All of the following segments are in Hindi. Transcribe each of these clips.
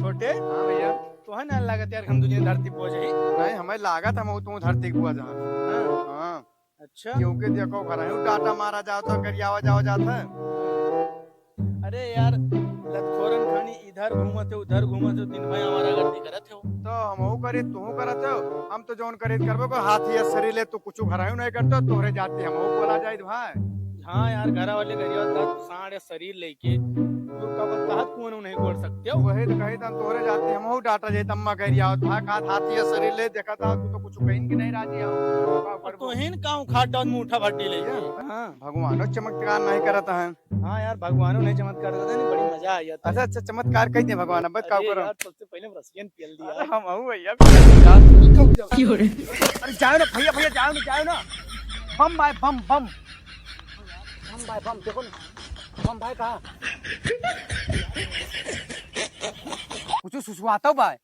छोटे हाँ भैया। तो है ना लागत यार हम दुनिया धरती पहुंच गई। नहीं हमें लागत हम तू धरती बुआ जहाँ। हाँ, हाँ अच्छा क्योंकि देखो घर डाटा मारा जाओ तो गरियावा जाओ जाता है। अरे यार लतखोरन खानी इधर घूमते उधर घूमते दिन भर हमारा गर्दी करत हो। तो हम करे तू करत हो। हम तो जौन करे करबो को हाथी या शरीर ले तो कुछ घरायू नहीं करतो तोहरे जाती हम बोला जाए भाई। हाँ यार घर वाले गरिया साढ़े शरीर लेके तू का कहत कुआं नहीं गोड़ सकते हो। वही तो कही तम तोहरे जाती हम डाटा जे तम्मा गरिया था का हाथी या शरीर ले देखा था तू तो कुछ कहीं की नहीं राजी हो का और करबो। तो हिन काऊ खाट डाल मुठा भट्टी लेके। हाँ भगवानो चमत्कार नहीं करता है। हाँ यार भगवानों ने चमत्कार करता नहीं बड़ी मजा आई जाता। अच्छा अच्छा चमत्कार कह दे भगवान अब का अरे करो। यार सबसे पहले रसियन पियल दिया। अरे हम आऊ भैया यार अरे जाओ ना भैया भैया जाओ ना बम भाई बम बम बम भाई बम देखो ना बम भाई कहाँ कुछ सुसुआता हो भाई।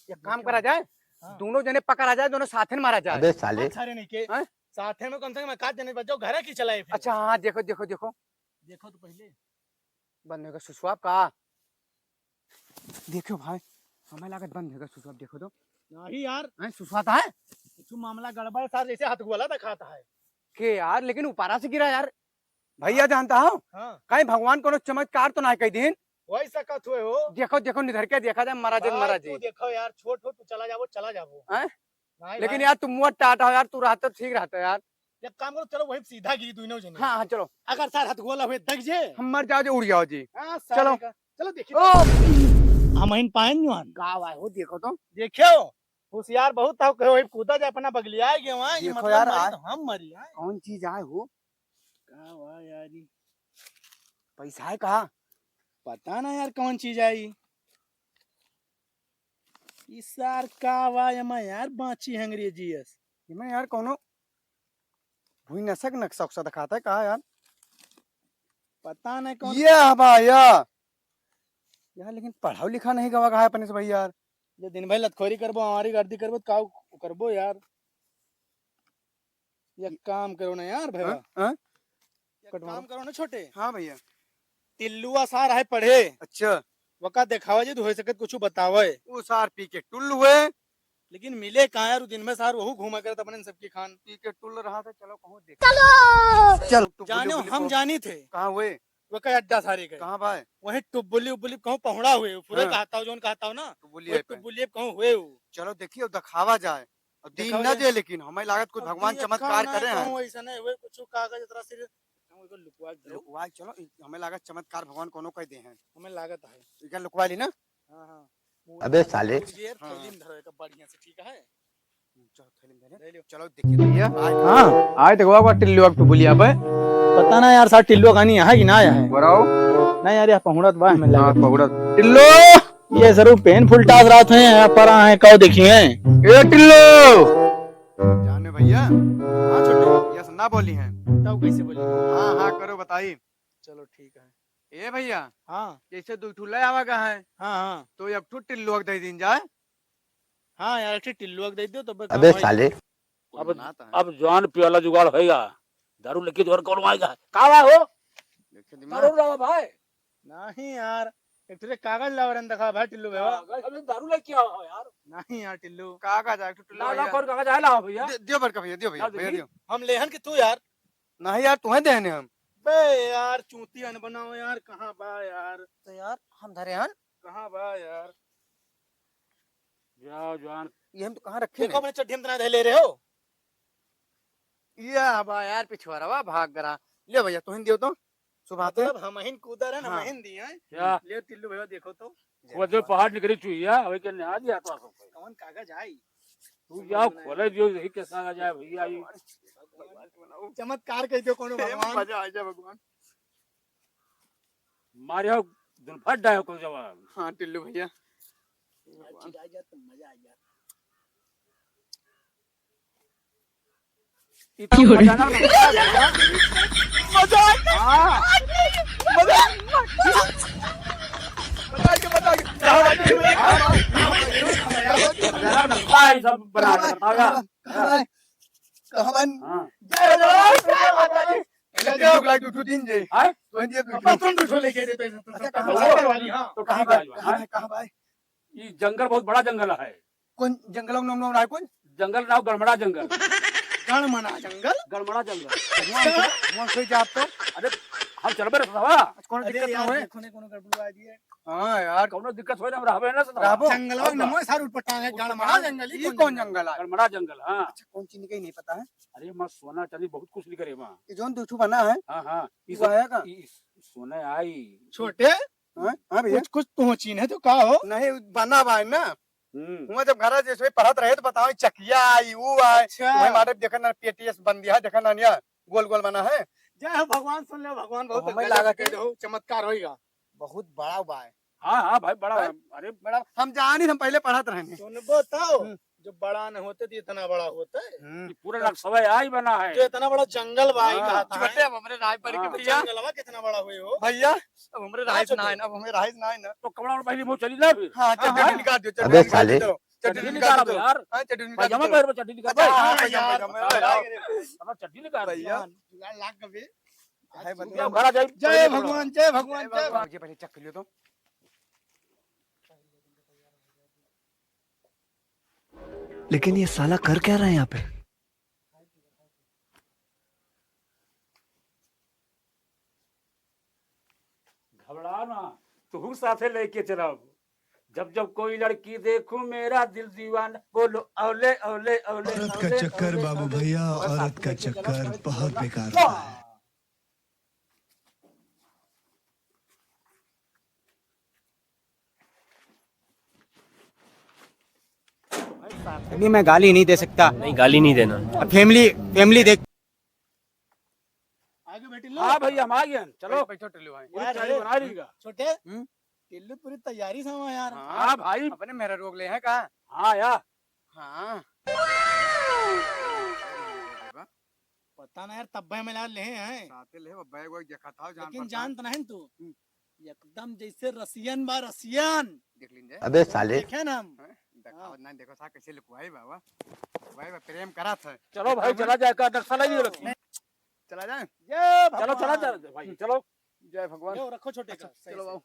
एक काम करा जाए हाँ। दोनों जने पकड़ा जाए दोनों साथ में मारा जाए। अबे साले सारे नहीं के हैं? साथ में कम से कम एक आध जने बचाओ घर की चलाए फिर। अच्छा हाँ देखो देखो देखो देखो तो पहले बंद होगा सुसुआप का देखो भाई हमें लागत बंद होगा सुसुआप देखो तो नहीं यार सुसुआता है कुछ मामला गड़बड़ सार जैसे हाथ गोला दिखाता है। के यार लेकिन ऊपरा से गिरा यार भैया जानता हूँ हाँ कहीं भगवान को चमत्कार तो ना कह दिन। वही सकत हुए हो। देखो देखो निधर के देखा जाए महाराज भाई, महाराज तू देखो यार छोट हो तू चला जाओ हैं? नहीं लेकिन भाई, यार तुम मुँह टाटा हो यार तू रहता तो ठीक रहता यार। एक काम करो चलो वही सीधा गिरी दोनों जने। हाँ हाँ चलो अगर सार हाथ गोला हुए दग जे हम मर जाओ जो उड़ जाओ जी। हाँ, चलो। चलो देखिए ओ हम इन पाइन जुआन गाँव आए हो देखो तो देखियो होशियार बहुत था कहो वही कूदा जा अपना बगलिया गए वहां ये देखो मतलब यार, मरी आज- तो हम मरी आए कौन चीज आए हो का वाह यार ये पैसा है कहा पता ना यार कौन चीज आई इस सार का वाह मैं यार बाची अंग्रेजी एस मैं यार कोनो भूई नशक नक्शा उक्सा दिखाता है कहा यार पता नहीं कौन ये भैया यार लेकिन पढ़ा लिखा नहीं गवा कहा है अपने से भाई यार। जो दिन भर लतखोरी करबो हमारी गर्दी करबो तो काऊ करबो यार ये काम करो ना यार भैया हाँ? एक काम करो ना छोटे हाँ भैया टिल्लुआ सार है पढ़े अच्छा वका देखावा जी तो हो सकत कुछ बतावे वो सार पी के टुल्ल हुए लेकिन मिले कहाँ यार दिन में सार वहू घूमा करत अपने सबकी खान पी के टुल्ल रहा था चलो कहो देख चलो जाने हम जानी थे कहाँ हुए वो का अड्डा सारे के कहाँ भाई वही टुब्बुली उब्बुली कहूँ पहुड़ा हुए पूरे हाँ। कहता हूँ जोन कहता हूँ ना बोलिए टुब्बुली कहूँ हुए वो चलो देखिए दिखावा जाए और दिन दिखावा न जाए। दे लेकिन हमें लागत कुछ भगवान चमत्कार करे हैं। ऐसा नहीं हुए कुछ कागज तरह से लुकवा दो लुकवा चलो हमें लागत चमत्कार भगवान कोनो कह दे हैं हमें लागत है क्या लुकवा ली ना। हाँ हाँ अबे साले यार हाँ। थैली में धरो एक बढ़िया से ठीक है चलो थैली में ले लो चलो देखिए भैया हाँ आज देखो टिल्लू अब टुबुलिया पे पता ना यार सार टिल्लू कहानी है कि ना आया है बराओ नहीं यार पहुड़त बा हमें हाँ लागत पकड़ा टिल्लो ये जरूर पेन फुल टास रात है पर है कहो देखिए ए टिल्लो जाने भैया हाँ छोटे यस ना बोली हैं तब कैसे बोली हाँ हाँ करो बताइए। चलो ठीक है ए भैया हाँ जैसे दो ठुला आवा का है हाँ हाँ तो एक ठू टिल्लू दे दिन जाए। हाँ यार ठीक टिल्लू दे दियो तो अबे साले अब जवान पियाला जुगाड़ होएगा दारू लेके जोर कौन आएगा कावा हो दारू लावा भाई नहीं यार एक तुझे कागज लावरन दिखा भाई टिल्लू भैया अबे दारू लेके आओ यार नहीं यार टिल्लू कागज आ टिल्लू लाला कौन कागज है लाओ भैया दियो बरका भैया दियो भैया ला भैया देखी। दियो हम लेहन कि तू यार नहीं यार तुम्हें देने हम बे यार चूती अन बनाओ यार कहाँ बा यार तो यार हम धरे हन कहाँ बा यार जाओ जवान ये हम तो कहाँ रखे देखो अपने चड्ढी में तना ले रहे हो ये हवा यार पिछवाड़ा भाग गरा ले भैया तुम दियो तो सुबह तो मतलब हम हिन कूदर है ना हाँ। महिन दिए हैं क्या ले टिल्लू भैया देखो तो वो जो पहाड़ निकली चुईया वही के नहा दिया तो कौन कागज आई तू जाओ खोले दियो यही के संग जाए भैया ये चमत्कार कह दो कोनो भगवान मजा आ जाए भगवान। मारियो दुलफट डायो को जवाब हाँ टिल्लू भैया मजा आ जाए तो मजा आ जाए सब बना बताओ यार कहवन हाँ जय जय माता दी लोग लाइक टू दिन जे हाय वही पापा तुम दूठो लेके देते अच्छा, तो कहाँ वो भाई? वाली, हाँ। तो कहाँ ठीक भाई है कहाँ भाई कहाँ भाई ये जंगल बहुत बड़ा जंगल है। कौन जंगलों में नाम है कौन जंगल नाम गड़मड़ा जंगल। गण मना जंगल। गड़मड़ा जंगल। वहाँ कोई जाप तो अरे हम चलबे रे सवा कौन अरे दिक्कत ना यार होए देखो ने कोनो गड़बड़ आ दी है। हाँ यार कौनो दिक्कत होए ना हम रहबे ना सवा। राबो जंगलवा नमो सार उठपटांग है गण मना जंगल ये कौन जंगल है गड़मड़ा जंगल हाँ। अच्छा कौन चीज का ही नहीं पता है अरे मां सोना चांदी बहुत कुछ लिख रहे मां। ये जोन दूठू बना है हाँ हाँ वो आया का सोना आई। छोटे हाँ हाँ भैया कुछ कुछ तो चीन है तो का हो। नहीं बना हुआ है ना हुआ जब घर जैसे पढ़त रहे तो बताओ चकिया आई वो आए अच्छा। वही मारे देखा ना पेटीएस बन दिया देखा ना निया गोल गोल बना है जय हो भगवान, सुन ले भगवान बहुत हमें गजब लगा के कि- हो चमत्कार होएगा। बहुत बड़ा हुआ है हाँ हाँ भाई बड़ा है। अरे बड़ा हम जानी हम पहले पढ़त रहे सुनबो तो जो बड़ा न होते तो इतना बड़ा होता है। ये पूरा नक्शा आई बना है। जो इतना बड़ा जंगल भाई हाँ, कहा था छोटे अब हमरे राय पर के हाँ। भैया जंगलवा कितना बड़ा हुए हो। भैया अब हमरे राइस छोटे। ना है ना अब हमें राइस ना है ना तो कमरा में पहले मुंह चली ना फिर। हाँ हाँ, चटनी निकाल दो अबे चटनी निकाल साले। दो चटनी चटनी निकाल निकाल दो दो यार। हाँ चटनी भाई निकाल जमा दो पैर में चटनी निकाल अच्छा, भाई। हाँ, भैया, भैया, अब चटनी निकाल भैया। जुगाड़ लाग कभी। है तू बंदा घर आ जाए। जय भगवान, जय भगवान, जय भगवान। ये पहले चख लियो तो लेकिन ये साला कर क्या रहा है यहाँ पे? घबरा ना तू साथे लेके चलाओ। जब जब कोई लड़की देखूं मेरा दिल दीवाना बोलो औले औले औले औरत का औले, चक्कर औले, बाबू औले। भैया, बस औरत साथ का लेके चला, चक्कर साथ बहुत चला। बेकार होता है। अभी मैं गाली नहीं दे सकता नहीं गाली नहीं देना। फैमिली फैमिली देख आगे बैठी लो। हाँ भाई हम आ गए चलो। बैठो टल्लू भाई पूरी यार, तैयारी बना लीजिएगा। छोटे हम्म? टिल्लू पूरी तैयारी sama यार। हाँ भाई अपने मेरा रोक ले है कहा हाँ यार हाँ पता ना यार तब भाई मिला ले हैं। साथे ले वो बैग वैग देखा था जान लेकिन पड़ता है। जान तो नहीं तू एकदम जैसे रसियन बा रसियन। देख लीजिए अबे साले। देखे ना हम। देखा ना देखो सा कैसे लुकवाई बाबा भाई प्रेम करा था चलो भाई चला जाए का नक्शा लगी रखी। चला जाए जय चलो चला भगवान। जाए भाई चलो। जय भगवान लो रखो छोटे का। सही चलो से। बाबू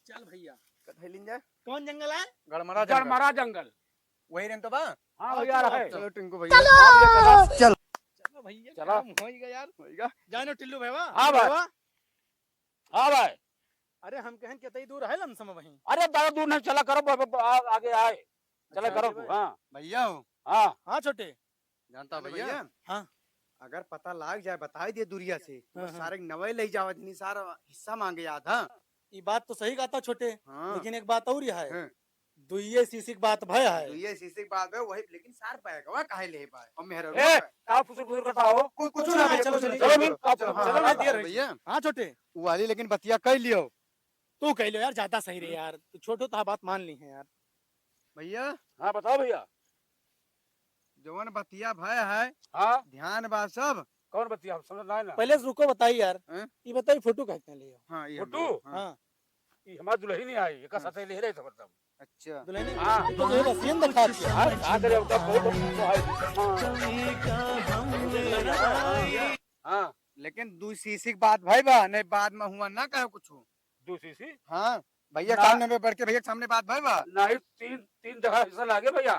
चल भैया। कथैलिन जाए कौन जंगल है? गड़मड़ा गड़मड़ा जंगल। वही रेम तो बा हाँ भैया है। चलो टिंकू भैया चलो भैया चलो। काम होएगा यार। होएगा जानो टिल्लू भैया। हाँ भाई। हाँ भाई अरे हम कहन कितनी दूर है लमसम वहीं। अरे ज्यादा दूर नहीं चला करो आगे आए चला अच्छा, करो आगे हाँ भैया हो हाँ हाँ छोटे। जानता भैया हाँ। अगर पता लाग जाए बता दिए दुरिया से हाँ, तो हाँ। सारे नवे ले जावा नहीं सारा हिस्सा मांगे आधा ये बात तो सही कहता छोटे। हाँ लेकिन एक बात और है। हाँ। दुइये सीसी की बात भय है। तो ये शीशे की बात है वही लेकिन सार पाएगा वह काहे ले पाए और मेहर ए आप फुसुर करता हो। कुछ ना, ना भैया, चलो, कुछ चलो, ना, चलो, चलो, चलो, चलो, चलो, हाँ, चलो, हाँ, दिया भैया हाँ छोटे। वो वाली लेकिन बतिया कर लियो तू कह लो यार ज्यादा सही रे यार। तू छोटो तो बात मान ली है यार। भैया हाँ बताओ भैया। जवन बतिया भय है हाँ ध्यान बा सब कौन बतिया समझ ना है ना। पहले से रुको बताइए यार। हैं? ये बताइए फोटो कहते हैं ले। हाँ ये फोटो? हाँ, हाँ ये हमारा दुल्हन नहीं आई एक साथ ले रहे थे मतलब। अच्छा दुल्हन हाँ। तो जो रसियन दिखा दिया। हाँ क्या करे अब तक बहुत हाँ लेकिन दू शीशी की बात भाई बा नहीं बाद में हुआ ना कहे कुछ दूसरी सी हाँ भैया ना- सामने में बढ़ के भैया के सामने बात भाई बा नहीं तीन तीन जगह हिस्सा लागे भैया।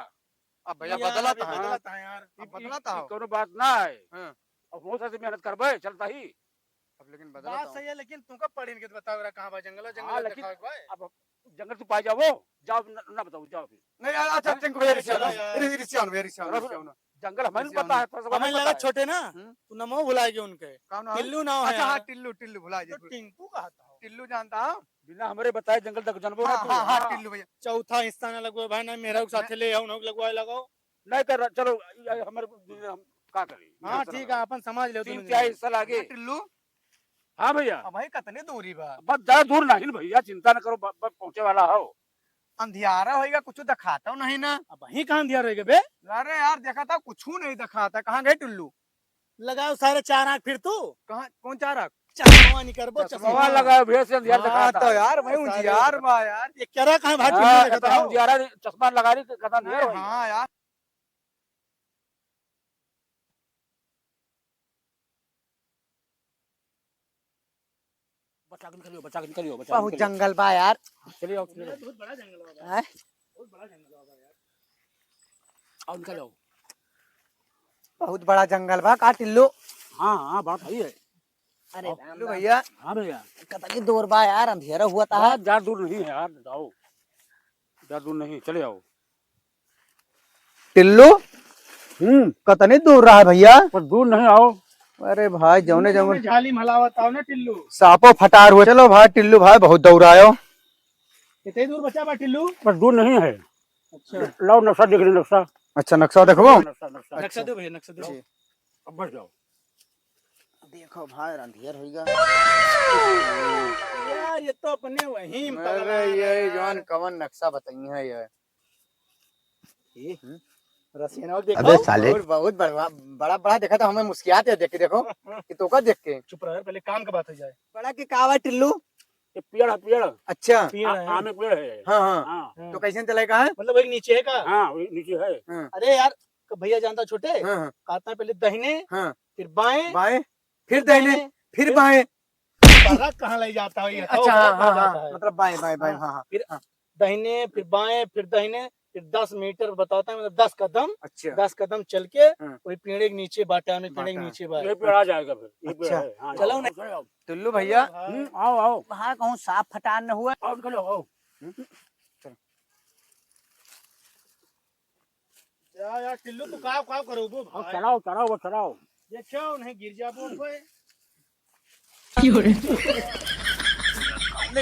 अब भैया यार, बदला अभी था बदलता है यार। अब बदलाता हो कोनो बात ना है। हाँ। अब बहुत सारी मेहनत करबे चलता ही। अब लेकिन बदला बात सही है लेकिन तुमको पढ़ी के बताओ रहा कहाँ बा जंगल हाँ, जंगल लेकिन- दिखाओ भाई। अब जंगल तू पाई जाओ जाओ ना बताओ जाओ फिर। नहीं यार अच्छा टिंकू भैया चलो यार। रिसियान भैया रिसियान जंगल हमें नहीं इसी पता है पर सब हमें हमें लगा पता है। छोटे ना हम्म। तू नमो भुलाएगी उनके। कौन है टिल्लू नाम है अच्छा हाँ यार। टिल्लू टिल्लू भुला तो जी टिंकू कहता हो। टिल्लू जानता हूँ बिना हमारे बताए जंगल तक जानबो ना हाँ तू। हाँ हाँ हाँ। टिल्लू भैया चौथा हिस्सा ना लगवाए भाई ना मेरा के साथ ले आओ ना लगवाए लगाओ। नहीं कर चलो हमारे हम का करी। हाँ ठीक है अपन समझ ले तीन क्या हिस्सा लागे। टिल्लू हाँ भैया अब भाई कितने दूरी बा बस ज्यादा दूर नहीं ना भैया चिंता न करो बस पहुंचे वाला हो। अंधियारा होएगा कुछ दिखाता हूँ नहीं ना अब वहीं कहाँ दिया रहेगा बे। अरे यार देखा था कुछ नहीं दिखाता कहाँ गए टिल्लू लगाओ सारे चार आंख फिर तू कहाँ कौन चाह रहा चश्मा नहीं करबो चश्मा लगा भेड़ से अंधियार हाँ दिखाता तो है। यार भाई उजियार बा यार ये क्या रहा कहाँ भाई हाँ, टिल्लू कहता देखता है हो। अंधियारा चश्मा लगा रही कहता अंधियार भाई। हाँ यार बचा के निकलियो, बचा के निकलियो, बचा के बहुत निकलियो। जंगल बा यार। चलिए आओ, चलिए बहुत बड़ा जंगल है बाबा, हैं? बहुत बड़ा जंगल है बाबा यार। आओ, निकल आओ। बहुत बड़ा जंगल बा का टिल्लू? हाँ हाँ, बात सही है। अरे टिल्लू भैया हाँ भैया, कतनी दूर बा यार, अंधेरा हुआ था। बहुत ज्यादा दूर नहीं है यार, जाओ, ज्यादा दूर नहीं, चले आओ। टिल्लू कतनी दूर रहा भैया? पर दूर नहीं, आओ। अरे भाई जौने जंगल झाली मलावत आओ ना टिल्लू। सांपो फटार हुए। चलो भाई टिल्लू भाई बहुत दौड़ायो। कितनी दूर बचा बा टिल्लू? पर दूर नहीं है। अच्छा लाओ नक्शा देख लो, नक्शा। अच्छा नक्शा देखो। नक्शा, नक्शा। नक्शा दो भैया, नक्शा दो। अब बस जाओ। देखो भाई अंधेर होगा। यार ये तो अपने वहीं अरे ये जॉन कवन नक्शा बताई है ये। रसियन और देखो। अबे साले बहुत बहुत बड़ा बड़ा बड़ा देखा था, हमें मुस्कियात है देख के। देखो कि तो का देख के चुप रह, पहले काम का बात हो जाए। बड़ा की कावा टिल्लू। ये पेड़ है, पेड़। अच्छा पेड़ है। आम में पेड़ है। हाँ हाँ हाँ तो कैसे चलेगा है? मतलब वही नीचे है का? हाँ, वही नीचे है। अरे यार भैया जानता छोटे, हाँ हाँ कहता है पहले दाहिने हाँ फिर बाएं बाएं फिर दाहिने फिर बाएं। पता कहाँ ले जाता है ये? अच्छा हाँ हाँ जाता हाँ है। मतलब बाएं बाएं बाएं हाँ हाँ फिर दाहिने फिर बाएं फिर दाहिने फिर 10 मीटर बताता है, मतलब 10 कदम। अच्छा 10 कदम चल के वही पेड़ के नीचे बाटा में, पेड़ के बाटा। नीचे बाटा। ये पेड़ आ जाएगा फिर, ये पेड़ अच्छा। है। हाँ, चलो जाओ, नहीं। चले आओ। टिल्लू भैया आओ आओ वहाँ कहूँ साफ फटान न हुआ। आओ, निकलो आओ। यार टिल्लू तू का करो वो आओ, भाई? चलाओ चलाओ, वो चलाओ। देखो नहीं गिर जा बोल पे।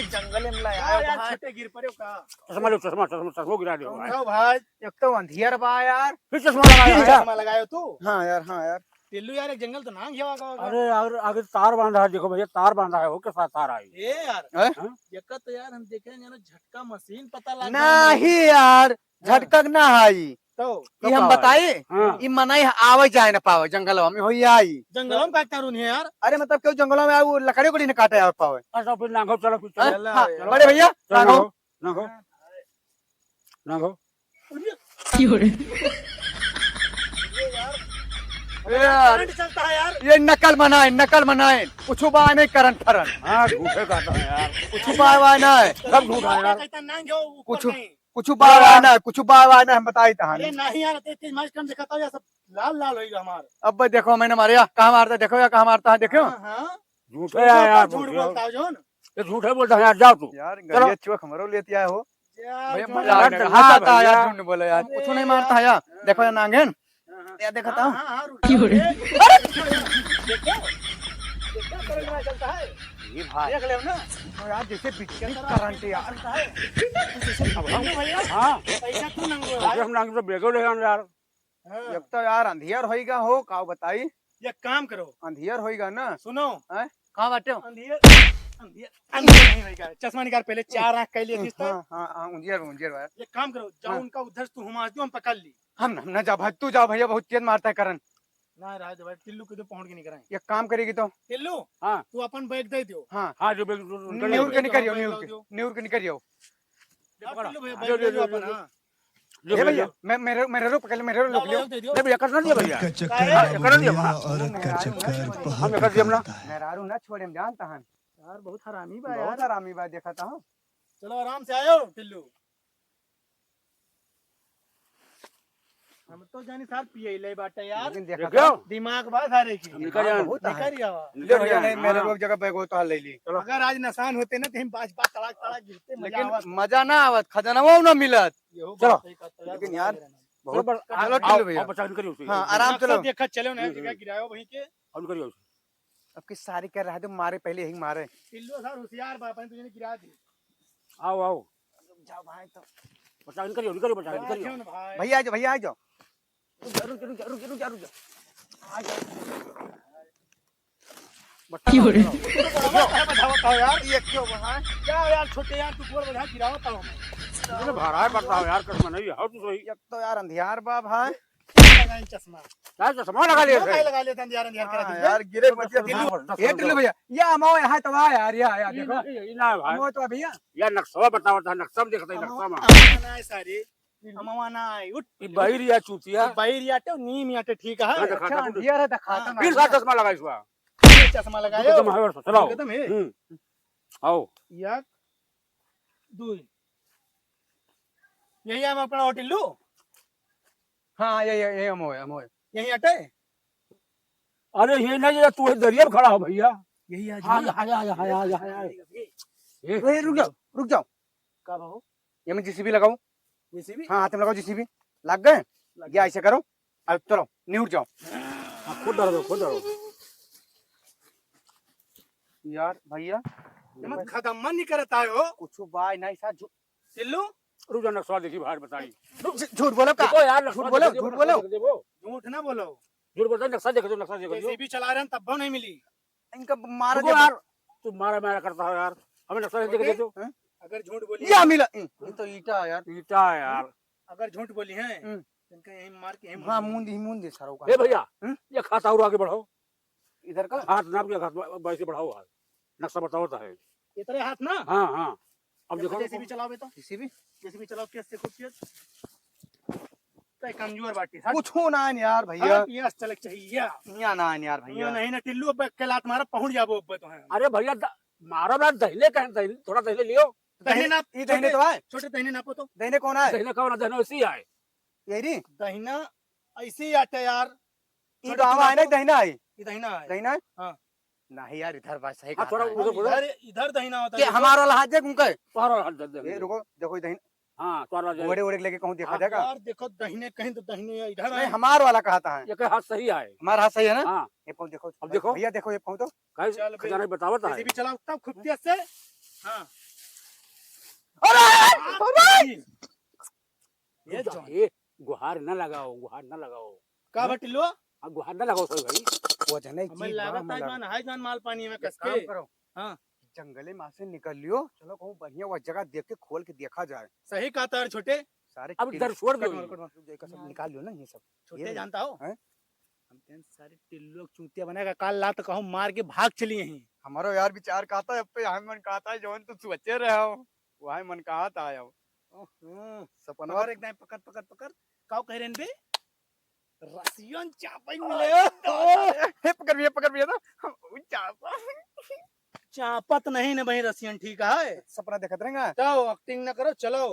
जंगल में यार छोटे गिर पड़े का। चश्मा लो, चश्मा, चश्मा, चश्मा गिरा दो। जाओ भाई, एक तो अंधियर बा यार। फिर चश्मा लगाया है। चश्मा लगायो तू। हाँ यार टिल्लू यार एक जंगल तो नाम घेवा का। अरे आगे आगे तार बांधा है, देखो भैया, तार बांधा है, वो के साथ तार आई। ए यार हैं? यक्का तो यार हम देखे ना झटका मशीन पता लगा। नहीं यार झटकक ना आई। तो ये हम बताए हाँ। ये मनाई आवे जाए ना पावे जंगलों में होई आई। जंगलों में का करूँ यार? अरे मतलब क्यों जंगलों में वो लकड़ी को नहीं काटे आ पावे? अच्छा फिर नांगो, चलो फिर हाँ? चलो। हाँ, बड़े भैया नांगो, नागो। नांगो, नांगो। यार करंट चलता है यार। ये नकल बनाए कुछ बाय नहीं करन फरन हाँ, झूठे कहता है यार, कुछ बाय ना है सब झूठा है यार। कहता नांग घेओ ऊपर कुछ नहीं। कुछ बाय ना कुछ बाय ना हम बताई था। अरे नहीं यार, तेज मैच कम दिखाता है, सब लाल लाल होएगा हमारा। अब भाई देखो मैंने मारे कहाँ मारता है, देखो या कहाँ मारता है देखो। हाँ झूठे है यार, झूठ बोलता है जोन। ये झूठे बोलता है यार, जाओ तू। यार चलो। गलिया चुक हमरो लेती आए हो यार भैया जोन। मजा आने लगा। हाँ, हंसाता है यार भैया। झूठ नहीं बोला यार कुछ नहीं मारता है यार। देखो या नांगन या देखता हूँ। हाँ, रुक जाओ। देखो करंट में चलता है। ये भाई देख ले ना। तो यार जैसे बिजली करंट यार। भैया हाँ, पैसा तू नंगो ऐसे हम नांगे तो बेगो ले आने यार। एक तो यार अंधियर होएगा हो का बताई। एक काम करो, अंधियर होएगा ना सुनो। हैं? कहाँ बाटे हो? अंधियर अंधियर अंधियर नहीं होएगा। चश्मा निकाल पहले, 4 आंख कर लिए किस तरह। हाँ हाँ उंजियर यार। एक काम करो, जाओ उनका उधर से तू हुमा दो, हम पकड़ ली। हम ना जा भाई तू जा भैया बहुत तेज मारता है करंट। ना राज भाई टिल्लू के तो पहुंच के नहीं कराएं। एक काम करेगी तो टिल्लू हाँ। तू अपन बैग दे दियो। हाँ हाँ, जो बेग न्यूर के निकलियो न्यूर के निकलियो। टिल्लू भैया जो- बैग दे दियो जो- अपन। हाँ ये भैया मैं मेरे रो पकड़ मेरे रो लाओ, रोक लियो। लाओ, दे दियो। नहीं भैया, करना दिया भैया। का काहे? चक्कर कर दिया भैया, बाबा। औरत का चक्कर हम बहुत कर दिया ना। होता है। मेहरारू ना छोड़े हम जानता हन। यार बहुत हरामी बा बहुत यार। आरामी बात देखा था। चलो आराम से आयो टिल्लू। हम तो जानी सार पिए ले बाटे यार। लेकिन देखा देखो, था दिमाग बा सारे की। हम निकल जाए। बहुत है। निकल जावा। ले भैया नहीं मेरे रो जगह बैग हो तो ले ली। अगर आज नसान होते ना तो हम बाज बाज तड़ाक तड़ाक गिरते, मजा लेकिन आवत। मजा ना आवत खजाना ना मिलत। यहो चलो। बात है का तो लेकिन बता यार, दे रहा ना। बहुत चलो टिल्लू भैया। बचा निकलिए उसे। हाँ आराम नक्शा चलो। देखा चलो ना, जगह गिरायो वहीं के। अब निकलिए उसे। अब किस सारी कर रहा है तो मारे पहले यही मारे। टिल्लू सार होशियार बा, अपन तुझे गिरा दी। आओ आओ, जाओ भाई तो बचा निकलिए, निकलिए, बचा क्यों निकलिए। ना भाई? भैया आ जाओ भैया आ जाओ। बताओ यार, ये क्यों वहाँ? क्या यार छोटे यार, तू बोल बजा गिरावत हूं। मुझे भाड़ा पड़ता है यार, कसम नहीं है। आओ तू सही। एक तो यार अंधियार बा भाई। लगाई चश्मा। यार चश्मा लगा लिए काहे लगा लेता अंधियार अंधियार हाँ, कर यार गिरे बचिया टिल्लू। ये टिल्लू भैया या मो यहाँ तो आ यार या देखो ना भाई, मो तो भैया यार नक्शा बताओ, नक्शा में देखते हैं, नक्शा में। अमवाना है सारी। अमवाना है उठ। ये बहिर या चूतिया। बाहर याटे नीम याटे ठीक है। अच्छा अंधियार है दिखाता ना। फिर साथ चश्मा लगा इसका। चश्मा लगायो। एकदम है, चलाओ। एकदम है। आओ एक दो यही हम अपना होटल लू हाँ ये हम होए यही अटे अरे ये नहीं तू दरिया में खड़ा हो भैया यही आज हाँ हाँ रुक जाओ का भाव ये मैं जीसीबी लगाऊं जैसे भी हाँ हाथ में लगाओ जीसीबी लग गए ये ऐसे करो अब चलो नहीं उठ जाओ खुद डरो खुद डरो यार भैया मत खत्म मन नहीं करता हो कुछ बाय नहीं सा टिल्लू रुक जा नक्शा देखी बाहर बताई झूठ बोलो का देखो यार झूठ बोलो झूठ बोलो झूठ ना बोलो झूठ बोलता नक्शा देखो नक्शा देखो जैसे भी चला रहे हैं तब नहीं मिली इनका मारा रुको यार तू मारा मारा करता है यार हमें नक्शा देख दे दो अगर झूठ बोली ये मिला ये तो ईटा यार ईटा है यार अगर झूठ बोली है इनका यही मार के यही हाँ मुंदी सारों का ए भैया ये खाता और आगे बढ़ाओ इधर का हाथ नाप के हाथ वैसे बढ़ाओ हाथ नक्शा बताओ होता है इतने हाथ ना हाँ हाँ अब देखो जैसे भी चलाओ बेटा जीसीबी जैसे भी चलाओ केस देखो केस तो कमजोर बाटी कुछ हो ना यार भैया यस चलक चाहिए या ना यार ये भैया नहीं ना टिल्लू अब के लात मारा पहुंच जाबो अब तो है अरे भैया मारो ना दहले कहें दहले थोड़ा दहले लियो दहीने ना ये दहीने तो है छोटे दहीने नापो तो दहीने कौन है दहले का ना दहले इसी आए यही नहीं दहीना ऐसे ही आते यार ये तो हवा है ना दहीना है ये दहीना है दहीना है हाँ। नहीं यार इधर बात सही हाँ, थोड़ा कहा उधर बोलो इधर इधर दहीना होता कि है हमारा वाला हाथ देख उनका तुम्हारा हाथ दे ये रुको देखो ये दहीना हाँ तुम्हारा जाए ओड़े ओड़े लेके कहूँ देखा हाँ, जाएगा यार देखो दहीने कहीं तो दहीने इधर नहीं है हमार वाला कहता है ये के हाथ सही आए हमारा हाथ सही है ना हाँ ये पाँव देखो अब देखो। भैया देखो ये पाँव तो कहीं चल बे। खजाना बतावत जैसे है भी चलाओ तब खुद से हाँ अरे ये जॉन ये गुहार न लगाओ गुहार न लगाओ का बटिलो हाँ गुहार न लगाओ सही भाई वो जने हमें लागत है जान हाय जान माल पानी में कस काम के करो हाँ जंगले में से निकल लियो चलो कहूँ बढ़िया वो जगह देख के खोल के देखा जाए सही कहा तार छोटे सारे अब इधर छोड़ दो सब निकाल लियो ना ये सब छोटे ये जानता हो हैं? हम तेन सारे टिल्लो चूतिया बनेगा काल लात कहूँ मार के भाग चली यहीं हमारो यार विचार कहता है अब पे हम मन कहता है जवन तू सोचे रहे हो वही मन कहता है अब सपना पकड़ एकदम पकड़ पकड़ पकड़ काव कह रहे बे रसियन चापई मिले पकड़ भी ना चापत नहीं ना भाई रसियन ठीक है सपना देखत रहेंगे जाओ एक्टिंग न करो चलो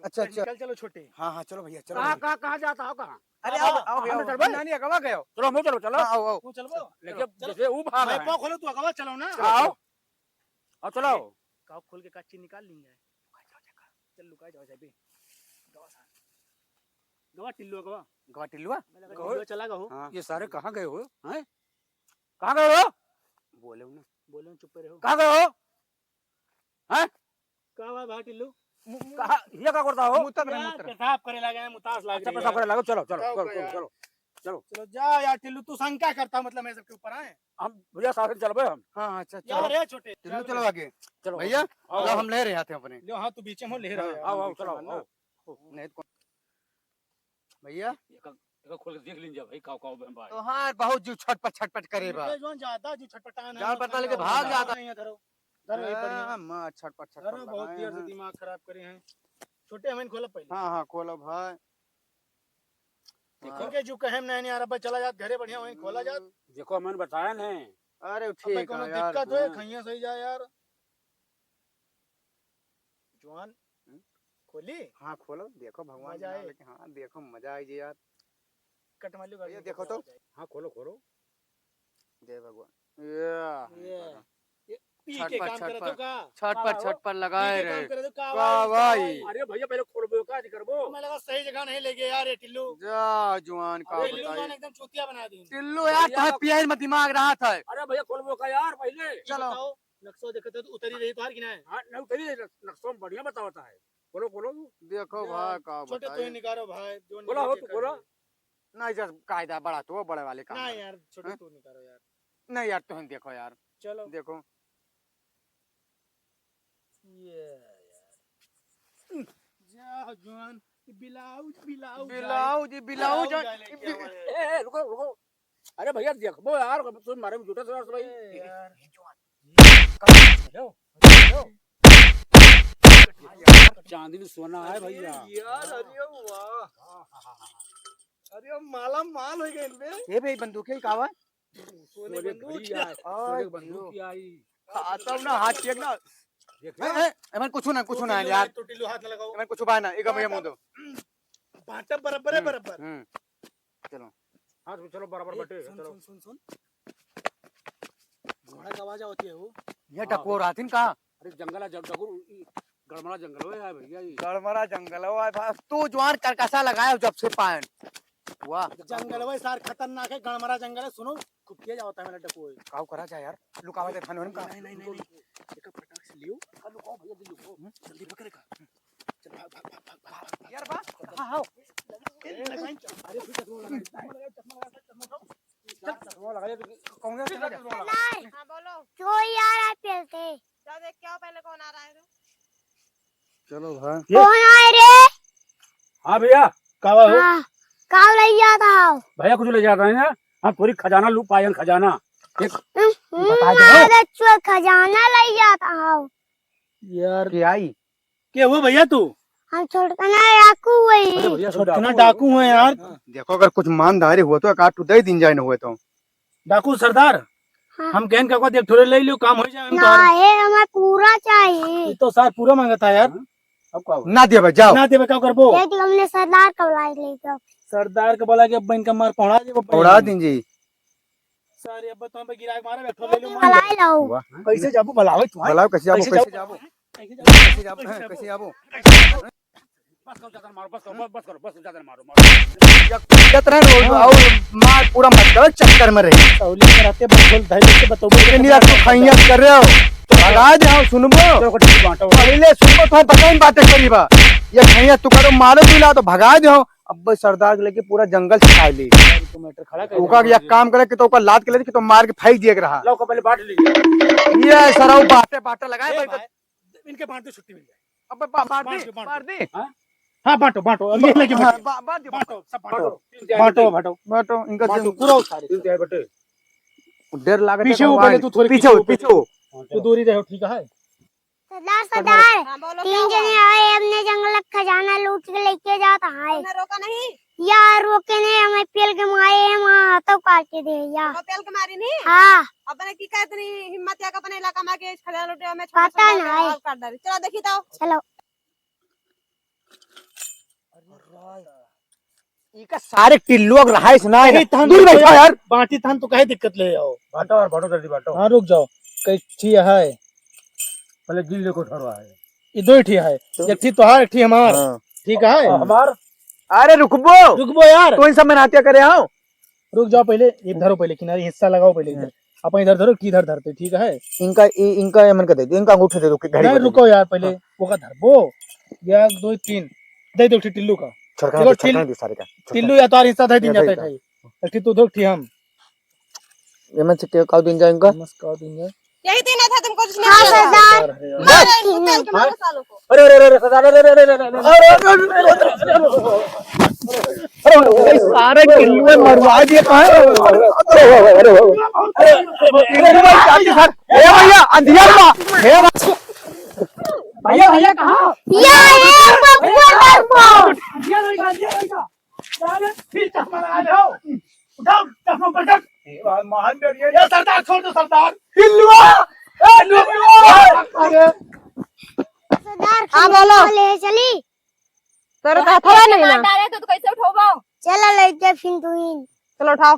अच्छा अच्छा निकल चलो छोटे हाँ हाँ चलो भैया चलो कहाँ भैया। कहाँ जाता हो कहाँ अरे आओ, आओ आओ हम भैया चल भाई। नानी अगवा गए हो चलो हम चलो चलो हाँ, आओ आओ तू चलो लेकिन जैसे वो भाग मैं रहे पाव हैं खोलो तू अगवा चलो ना आओ अब चलो काव खोल के कच्ची निकाल लेंगे चल लुका जाओ जाबे गवा सा गवा टिल्लो गवा गवा टिल्लुआ टिल्लो चला गहो हाँ ये सारे कहाँ गए हो हैं कहाँ गए हो बोले ना बोलो चुप रहो कहाँ गए हो हैं का बा टिल्लो कहाँ ये क्या करता हो मुतक रहे यार मुतक पेशाब करे लगे हैं मुतास लाग अच्छा रही पैसा है करे लगो चलो चलो जाओ चलो गए चलो यार। चलो चलो चलो जा यार टिल्लू तू शंका करता मतलब मैं सबके ऊपर आए हम भैया साथ में चलबे हम हाँ हाँ अच्छा यार चलो रे छोटे टिल्लू चलो आगे चलो भैया आओ, चलो आओ। हम ले रहे थे अपने लो हाँ तू बीच में हो ले रहा है आओ आओ चलो आओ नहीं तो भैया एक खोल के देख लीजिए भाई काव काव बहन भाई तो हाँ बहुत जो छटपट करे बा जो ज्यादा जी छटपटाना जान पड़ता लेके भाग जाता है धरो धरो ये बढ़िया मां छटपट धरो बहुत देर से दिमाग खराब करे हैं छोटे हमें खोला पहले हाँ हाँ खोलो भाई ठीक है जो कहे नहीं आ रहा चला जात घरे बढ़िया वहीं खोला जात देखो मैंने बताया नहीं अरे अब ठीक कोनो है यार दिक्कत हो खैया सही जा यार जवान खोली हाँ खोलो देखो भगवान मजा आए। लेकिन हाँ देखो मजा आई जी यार कट मार लो भैया देखो तो। हाँ खोलो खोलो जय भगवान ये पी के काम करे तो का छटपट छटपट पी लगाए के काम रहे करे तो का वाह भाई। अरे भैया पहले खोलबो का करबो मैं लगा सही जगह नहीं ले गए यार ये टिल्लू जा जुआन का टिल्लू बताइए जान एकदम चूतिया बना दी टिल्लू यार तुम्हें पिया में दिमाग रहा था अरे भैया खोलबो का यार पहले चलो। बताओ नक्शा देखते तो उतरी रही तो हार की ना है हाँ नहीं तेरी नक्शा में बढ़िया बताता है खोलो खोलो देखो भाई का छोटे तो ही बताइए निकालो भाई जो बोला हो निकाल तो के बोला कर नहीं जब कायदा बड़ा तो बड़े वाले दे। काम ना है। यार छोटे हैं? तू निकालो यार नहीं यार तुम देखो यार चलो देखो ये यार जा जवान बिलाउज बिलाउज बिलाऊ जी बिलाऊ बिलाउज आए लेके हमारे। ए रुको रुको अरे भैया देखबो यार तुम मारे में झूठा सवार भाई ए यार लो चांदी में सोना है भैया यार अरे वाह अरे माला माल हो गए बे ये भाई बंदूक है कावा सोने सोने बंदूक घड़ी आई सोने बंदूक की आई तब ना हाथ चेक ना एमन कुछ ना यार, तो टिल्लू हाथ न लगाओ। एमन कुछ बा ना, एक भैया मुंह दो। बाटा बराबर है बराबर। चलो हाँ तो चलो बराबर बटे सुन चलो। सुन सुन सुन। घोड़ा की आवाज होती है वो। ये टकोर हाथिन का अरे जंगल है गड़मड़ा जंगल है भैया ये। गड़मड़ा जंगल है भाई, तू जवान करकसा लगाया जब से पान वाह। जंगल है सार खतरनाक है, गणमरा जंगल है। सुनो कुत्ते जाता है मेरा टकोर। काऊ करा जा यार, लुकावा दे थाने का। नहीं नहीं नहीं एक फटाक से लियो। लुकाओ भैया दिल लुकाओ। जल्दी पकड़े का। चल भाग भाग भाग भाग भाग यार बा हां अरे फिर चश्मा लगा कौन है? हाँ बोलो। जो यार आप खेलते जा देख क्या पहले कौन आ रहा है। चलो भाई कौन आए रे? हाँ भैया कावा हो। हाँ काव लई जाता हो। भैया कुछ ले जाता है ना। हाँ पूरी खजाना लू पायन खजाना एक बता दो। अरे चुआ खजाना लई जाता हो। यार क्या आई क्या हुआ भैया तू? हम छोटकना डाकू हुई। अरे भैया सब कितना डाकू डाकू है यार। देखो, अगर कुछ मानदारी हुआ तो काट दे दिन जाए न हुए तो। डाकू सरदार। हाँ। हम कहन का देख थोड़े ले लियो, काम हो जाए हम ना तो। है हमें पूरा चाहिए। ये तो सार पूरा मांगता यार। अब क्या ना दे भाई जाओ। ना देवे क्या करबो? देख हमने सरदार कब लाई ले तो। सरदार के बोला कि अब बहन का मार पहुंचा देबो। उड़ा दिन जी। सारे अब तो हम पे गिरा के मारे बैठो ले लो मान लाई लो। कैसे जाबो भलावे तू। भलाओ कैसे जाबो, कैसे कैसे जाबो? जाबो, कैसे जाबो? कैसे जाबो? बस करो ज्यादा मारो बस करो बस ज्यादा मारो जत रहे और मार पूरा मतलब चक्कर में रही। सौली कराते बोल धैर्य से बताओ। इतनी रात को खैयत कर रहे हो, भगा दे आओ सुनबो। पहले सुनबो तो पता नहीं बातें करीबा। ये खैयत तू करो मारो दिला तो भगा दे आओ। अब सरदार के लेके पूरा जंगल से खा ली। तो मैटर खड़ा कर। ओका ये काम करे कि तो ओका लात के ले कि तो मार के फेंक दिए रहा। लो को पहले बांट लीजिए। ये सराउ बाटे लगाए भाई। इनके बांटो छुट्टी मिल जाए। अब मार दे। हाँ बांटो बांटो अभी लेके बांटो बांटो सब बांटो बांटो बांटो बांटो इनका बांटो पूरा सारे। बटे डर लागत पीछे हो पहले तू थोड़ी पीछे पीछे तू दूरी रहो ठीक है। सरदार सरदार तीन जने आए हमने जंगल का खजाना लूट के लेके जाता है। रोका नहीं। यार रोके नहीं हमें पेल के मारे हैं वहाँ हाथों काट के दे यार। पेल के मारी नहीं। हाँ अपने की का इतनी हिम्मत या अपने इलाका में के खजाना लूटे में पता नहीं। काट डाली। चलो देखी तो चलो इका सारे टिल्लू रहा है सुना है थान दूर बैठो यार। बाटी थान तो काहे दिक्कत ले आओ। बांटो और बांटो जल्दी बांटो। हाँ रुक जाओ कैठी है पहले जिल देखो ठहरा है ये दो ही है। एक थी तोहार एक थी हमार ठीक है। हमार अरे रुकबो रुकबो यार। तो इन सब में नाट्य करे आओ। रुक जाओ पहले ये धरो पहले किनारे हिस्सा लगाओ पहले इधर। अपन इधर धरो किधर धरते ठीक है। इनका मन कर दे इनका अंगूठे दे दो कि घड़ी नहीं रुको यार पहले वो का धरबो। 1 2 3 दे दो टिल्लू का। छड़का देखो, छड़का दे सारे का टिल्लू या तार हिस्सा दे दिन या जाता दे है। एक तू दो थी हम ये मन से के का दिन जाए इनका नमस्कार दिन जाए। यही दिन था तुमको जिसने हाँ सरदार पेल के मारो सालों को। अरे अरे अरे सरदार अरे सारे टिल्लू मरवा दिए कहां ए भैया अंधियार बा हे भैया भैया कहाँ? ये बबुआ डरपो। फिर चश्मा लगा दे हो। उठाओ चश्मा पर रख। महान डरिए ये सरदार छोड़ दो सरदार। हिलवा ए हिलवा। सरदार हाँ, बोलो। ले चली। तेरे का था नहीं ना। डाले तो कैसे उठाओ। चलो लेके फिर तू ही। चलो उठाओ।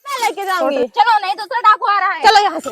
मैं लेके जाऊंगी। चलो नहीं दूसरा डाकू आ रहा है। चलो यहाँ से।